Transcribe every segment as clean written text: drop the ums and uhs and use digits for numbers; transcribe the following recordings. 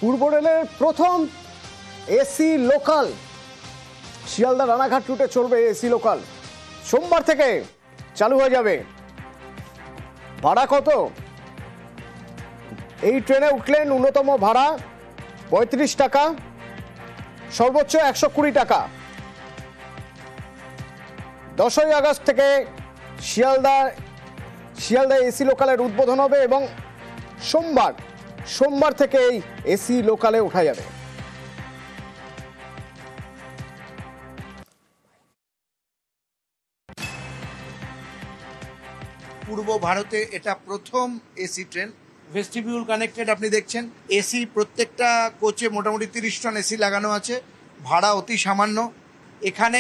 পূর্ব রেলের প্রথম AC local Sealdah Ranaghat রুটে চলবে। এসি লোকাল সোমবার থেকে চালু হয়ে যাবে। ভাড়া কত? এই ট্রেনে উঠলে ন্যূনতম ভাড়া ৩৫ টাকা, সর্বোচ্চ ১২০ টাকা। 10ই আগস্ট থেকে শিয়ালদা এসি লোকালের উদ্বোধন হবে এবং সোমবার থেকে এই এসি লোকালে ওঠা যাবে। পূর্ব ভারতে এটা প্রথম এসি ট্রেন, ভেস্টিবিউল কানেক্টেড। আপনি দেখছেন এসি, প্রত্যেকটা কোচে মোটামুটি 30 টন এসি লাগানো আছে। ভাড়া অতি সামান্য। এখানে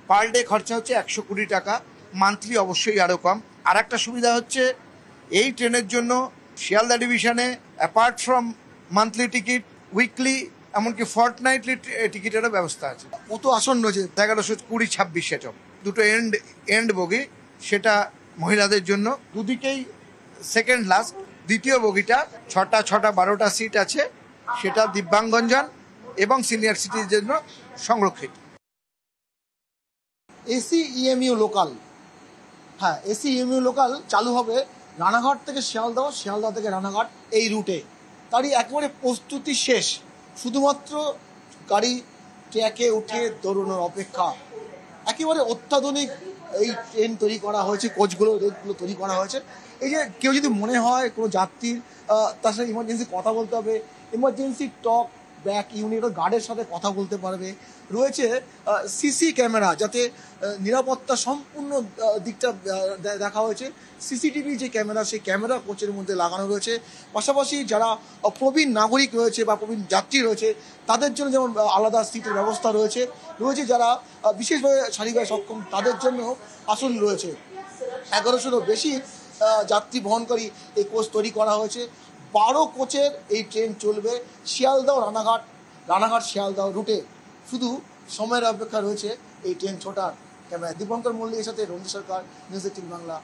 পার ডে খরচা হচ্ছে 120 টাকা, মান্থলি অবশ্যই আরও কম। আর একটা সুবিধা হচ্ছে এই ট্রেনের জন্য শিয়ালদা ডিভিশনে apart from monthly ticket, weekly এমনকি ফর্টনাইটলি টিকিটেরও ব্যবস্থা আছে। কত আসন রয়েছে? 1120-26 সেটপ, দুটো এন্ড বগি, সেটা মহিলাদের জন্য। দুদিকেই সেকেন্ড লাস্ট। দ্বিতীয় বগিটা 6টা 12টা সিট আছে, সেটা দিব্যাঙ্গজন এবং সিনিয়র সিটিজের জন্য সংরক্ষিত। এসি ইএমইউ লোকাল, হ্যাঁ এসি ইএমইউ লোকাল চালু হবে রানাঘাট থেকে শিয়ালদহ, শিয়ালদহ থেকে রানাঘাট এই রুটে। তারই একেবারে প্রস্তুতি শেষ, শুধুমাত্র গাড়ি ট্র্যাকে উঠে দৌড়ানোর অপেক্ষা। একেবারে অত্যাধুনিক এই ট্রেন তৈরি করা হয়েছে, কোচগুলো রেলগুলো তৈরি করা হয়েছে। এই যে কেউ যদি মনে হয় কোনো যাত্রীর তার সাথে ইমার্জেন্সি কথা বলতে হবে, ইমার্জেন্সি টক ব্যাক ইউনিট গার্ডের সাথে কথা বলতে পারবে। রয়েছে সিসি ক্যামেরা, যাতে নিরাপত্তা সম্পূর্ণ দিকটা দেখা হয়েছে। সিসিটিভি যে ক্যামেরা, সেই ক্যামেরা কোচের মধ্যে লাগানো রয়েছে। পাশাপাশি যারা প্রবীণ নাগরিক রয়েছে বা প্রবীণ যাত্রী রয়েছে, তাদের জন্য যেমন আলাদা সিটের ব্যবস্থা রয়েছে। যারা বিশেষভাবে শারীরিক সক্ষম, তাদের জন্য আসন রয়েছে। 1100-রও বেশি যাত্রী বহনকারী এই কোচ তৈরি করা হয়েছে। 12 কোচের এই ট্রেন চলবে শিয়ালদহ রানাঘাট শিয়ালদহ রুটে। শুধু সময়ের অপেক্ষা রয়েছে এই ট্রেন ছোটার। ক্যামেরা দীপঙ্কর মল্লিকের সাথে রঞ্জিত সরকার, নিউজ 18 বাংলা।